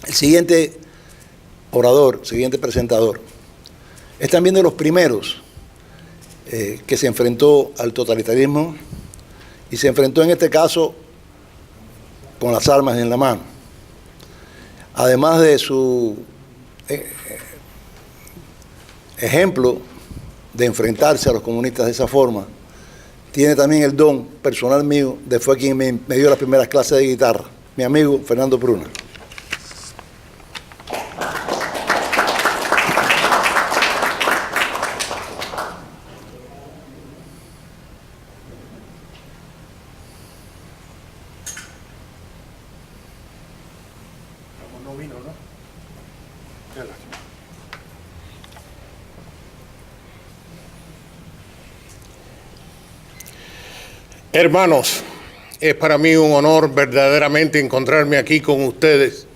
El siguiente orador, siguiente presentador, es también de los primeros que se enfrentó al totalitarismo y se enfrentó en este caso con las armas en la mano. Además de su ejemplo de enfrentarse a los comunistas de esa forma, tiene también el don personal mío de fue quien me dio las primeras clases de guitarra, mi amigo Fernando Pruna. No vino, ¿no? Hermanos, es para mí un honor verdaderamente encontrarme aquí con ustedes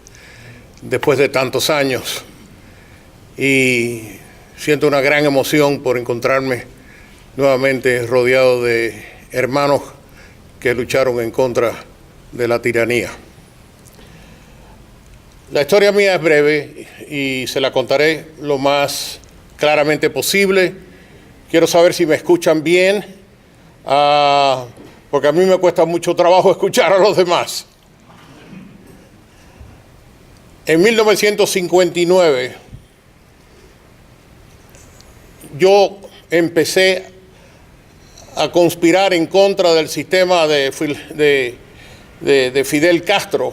después de tantos años y siento una gran emoción por encontrarme nuevamente rodeado de hermanos que lucharon en contra de la tiranía. La historia mía es breve y se la contaré lo más claramente posible. Quiero saber si me escuchan bien, porque a mí me cuesta mucho trabajo escuchar a los demás. En 1959, yo empecé a conspirar en contra del sistema de Fidel Castro,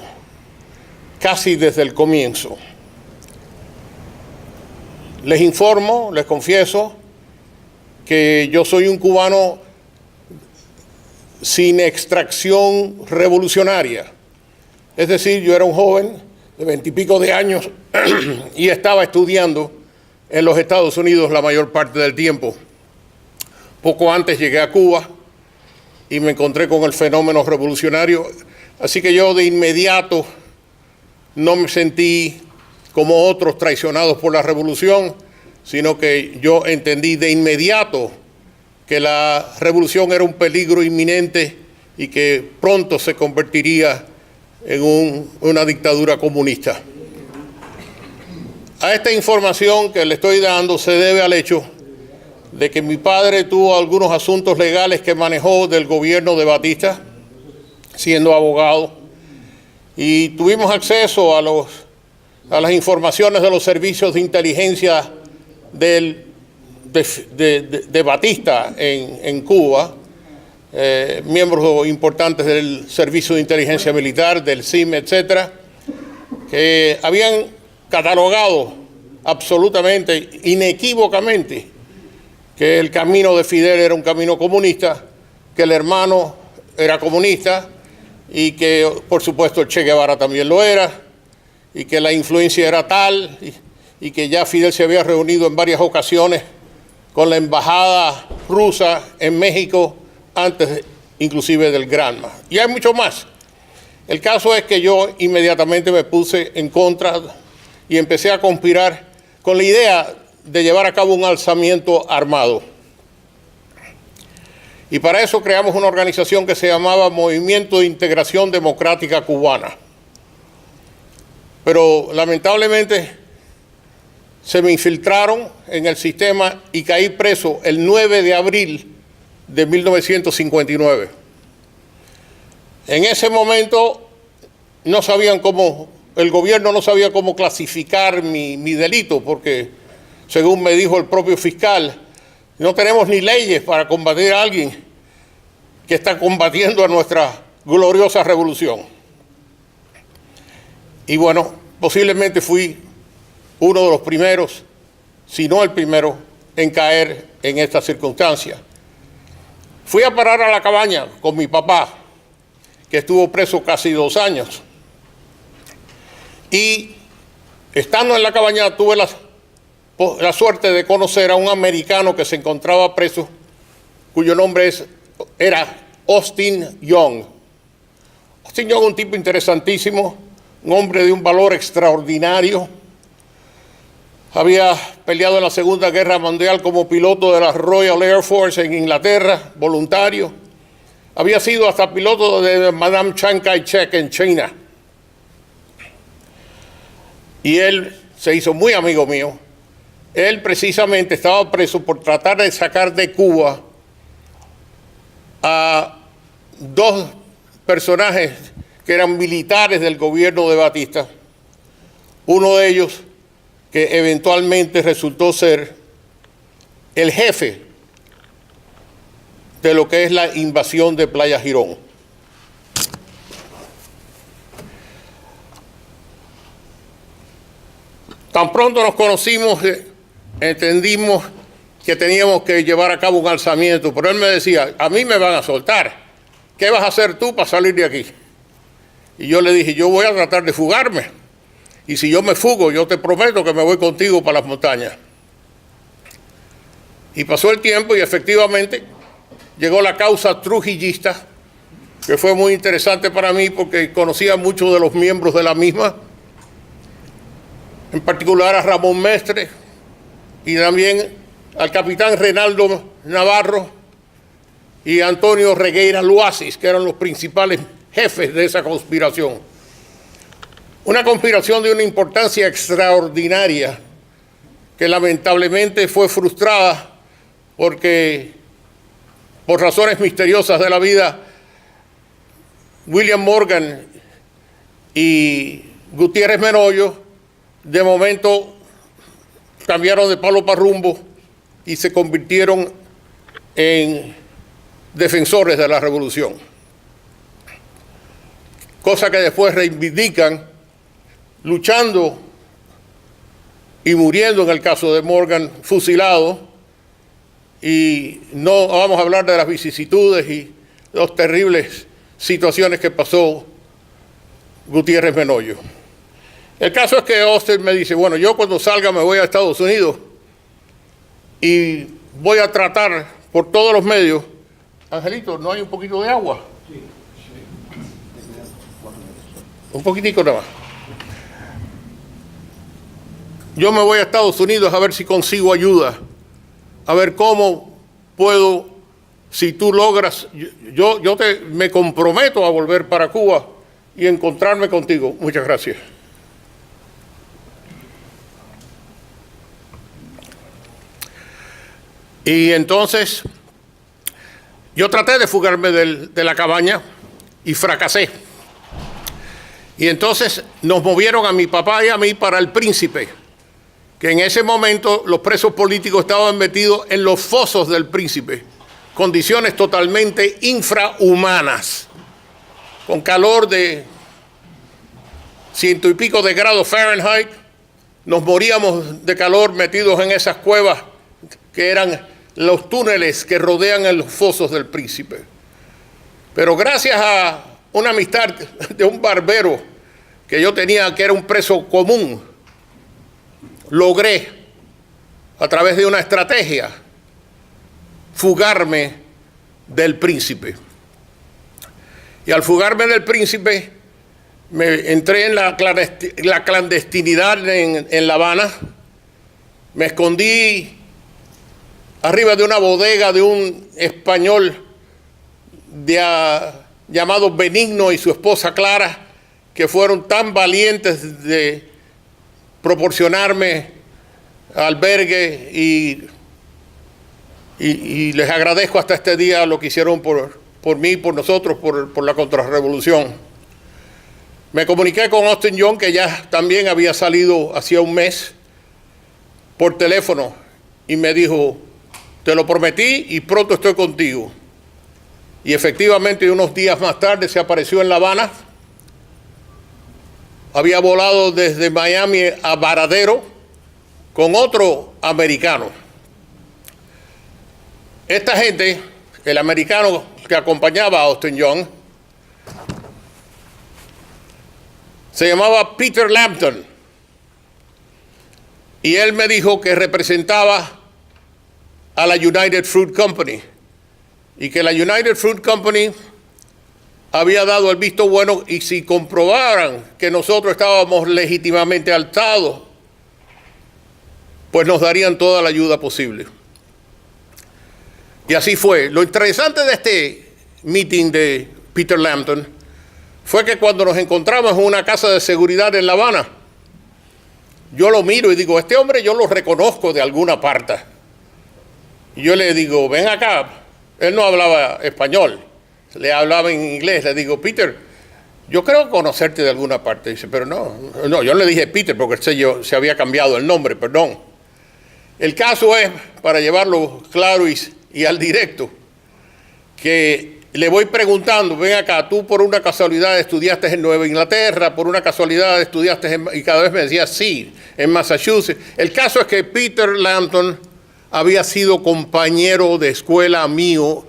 casi desde el comienzo. Les informo, les confieso, que yo soy un cubano sin extracción revolucionaria. Es decir, yo era un joven de 20 y pico de años y estaba estudiando en los Estados Unidos la mayor parte del tiempo. Poco antes llegué a Cuba y me encontré con el fenómeno revolucionario, así que yo de inmediato no me sentí como otros traicionados por la revolución, sino que yo entendí de inmediato que la revolución era un peligro inminente y que pronto se convertiría en una dictadura comunista. A esta información que le estoy dando se debe al hecho de que mi padre tuvo algunos asuntos legales que manejó del gobierno de Batista, siendo abogado, y tuvimos acceso a las informaciones de los servicios de inteligencia de Batista en Cuba, miembros importantes del Servicio de Inteligencia Militar, del CIM, etcétera, que habían catalogado absolutamente, inequívocamente, que el camino de Fidel era un camino comunista, que el hermano era comunista y que, por supuesto, el Che Guevara también lo era, y que la influencia era tal, y que ya Fidel se había reunido en varias ocasiones con la embajada rusa en México, antes inclusive del Granma. Y hay mucho más. El caso es que yo inmediatamente me puse en contra y empecé a conspirar con la idea de llevar a cabo un alzamiento armado. Y para eso creamos una organización que se llamaba Movimiento de Integración Democrática Cubana. Pero lamentablemente se me infiltraron en el sistema y caí preso el 9 de abril de 1959. En ese momento no sabían cómo, el gobierno no sabía cómo clasificar mi delito, porque según me dijo el propio fiscal, no tenemos ni leyes para combatir a alguien que está combatiendo a nuestra gloriosa revolución. Y bueno, posiblemente fui uno de los primeros, si no el primero, en caer en esta circunstancia. Fui a parar a la cabaña con mi papá, que estuvo preso casi 2 años. Y estando en la cabaña tuve la suerte de conocer a un americano que se encontraba preso, cuyo nombre era Austin Young. Austin Young, un tipo interesantísimo, un hombre de un valor extraordinario. Había peleado en la Segunda Guerra Mundial como piloto de la Royal Air Force en Inglaterra, voluntario. Había sido hasta piloto de Madame Chiang Kai-shek en China. y él se hizo muy amigo mío. Él precisamente estaba preso por tratar de sacar de Cuba a dos personajes que eran militares del gobierno de Batista. Uno de ellos que eventualmente resultó ser el jefe de lo que es la invasión de Playa Girón. Tan pronto nos conocimos, entendimos que teníamos que llevar a cabo un alzamiento, pero él me decía, a mí me van a soltar, ¿qué vas a hacer tú para salir de aquí? Y yo le dije, yo voy a tratar de fugarme, y si yo me fugo, yo te prometo que me voy contigo para las montañas. Y pasó el tiempo y efectivamente llegó la causa trujillista, que fue muy interesante para mí porque conocía a muchos de los miembros de la misma, en particular a Ramón Mestre y también al capitán Reinaldo Navarro y Antonio Regueira Luasis, que eran los principales jefes de esa conspiración. Una conspiración de una importancia extraordinaria que lamentablemente fue frustrada porque, por razones misteriosas de la vida, William Morgan y Gutiérrez Menollo de momento cambiaron de palo para rumbo y se convirtieron en defensores de la revolución. Cosa que después reivindican luchando y muriendo en el caso de Morgan, fusilado, y no vamos a hablar de las vicisitudes y las terribles situaciones que pasó Gutiérrez Menollo. El caso es que Austin me dice, bueno, yo cuando salga me voy a Estados Unidos y voy a tratar por todos los medios. Angelito, ¿no hay un poquito de agua? Sí. Un poquitico nada más. Yo me voy a Estados Unidos a ver si consigo ayuda, a ver cómo puedo, si tú logras, me comprometo a volver para Cuba y encontrarme contigo. Muchas gracias. Y entonces yo traté de fugarme de la cabaña y fracasé. Y entonces nos movieron a mi papá y a mí para el Príncipe, que en ese momento los presos políticos estaban metidos en los fosos del Príncipe, condiciones totalmente infrahumanas, con calor de 100 y pico de grados Fahrenheit. Nos moríamos de calor metidos en esas cuevas que eran los túneles que rodean los fosos del Príncipe. Pero gracias a una amistad de un barbero que yo tenía, que era un preso común, logré, a través de una estrategia, fugarme del Príncipe. Y al fugarme del Príncipe, me entré en la clandestinidad en La Habana, me escondí arriba de una bodega de un español llamado Benigno y su esposa Clara, que fueron tan valientes de proporcionarme albergue y les agradezco hasta este día lo que hicieron por mí, por nosotros, por la contrarrevolución. Me comuniqué con Austin Young, que ya también había salido hacía un mes, por teléfono, y me dijo, te lo prometí y pronto estoy contigo. Y efectivamente unos días más tarde se apareció en La Habana. Había volado desde Miami a Varadero con otro americano. Esta gente, el americano que acompañaba a Austin Young, se llamaba Peter Lambton. Y él me dijo que representaba a la United Fruit Company y que la United Fruit Company había dado el visto bueno, y si comprobaran que nosotros estábamos legítimamente alzados, pues nos darían toda la ayuda posible. Y así fue. Lo interesante de este meeting de Peter Lambton fue que cuando nos encontramos en una casa de seguridad en La Habana, yo lo miro y digo, este hombre yo lo reconozco de alguna parte. Y yo le digo, ven acá. Él no hablaba español, le hablaba en inglés. Le digo, Peter, yo creo conocerte de alguna parte. Dice, pero no, yo le dije Peter porque se había cambiado el nombre, perdón. El caso es, para llevarlo claro y al directo, que le voy preguntando, ven acá, tú por una casualidad estudiaste en Nueva Inglaterra, por una casualidad estudiaste y cada vez me decía sí, en Massachusetts. El caso es que Peter Lambton había sido compañero de escuela mío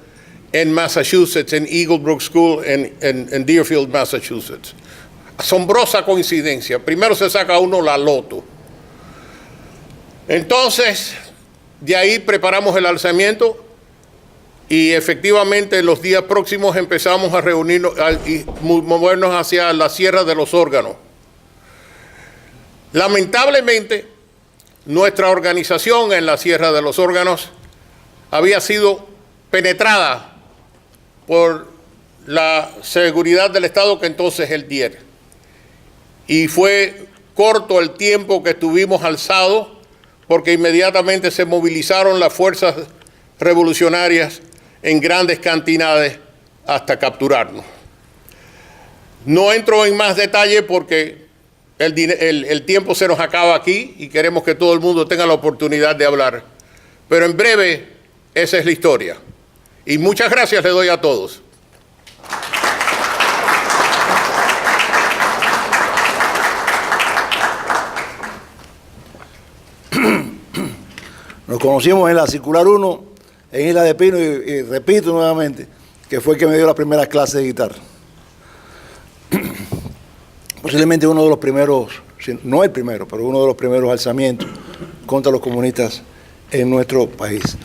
en Massachusetts, en Eagle Brook School, en Deerfield, Massachusetts. Asombrosa coincidencia. Primero se saca uno la loto. Entonces, de ahí preparamos el alzamiento y efectivamente en los días próximos empezamos a reunirnos y movernos hacia la Sierra de los Órganos. Lamentablemente, nuestra organización en la Sierra de los Órganos había sido penetrada por la seguridad del Estado, que entonces el DIER. Y fue corto el tiempo que estuvimos alzados, porque inmediatamente se movilizaron las fuerzas revolucionarias en grandes cantidades hasta capturarnos. No entro en más detalle porque el tiempo se nos acaba aquí y queremos que todo el mundo tenga la oportunidad de hablar. Pero en breve, esa es la historia. Y muchas gracias le doy a todos. Nos conocimos en la Circular 1, en Isla de Pino, y repito nuevamente, que fue el que me dio la primera clase de guitarra. Posiblemente uno de los primeros, no el primero, pero uno de los primeros alzamientos contra los comunistas en nuestro país.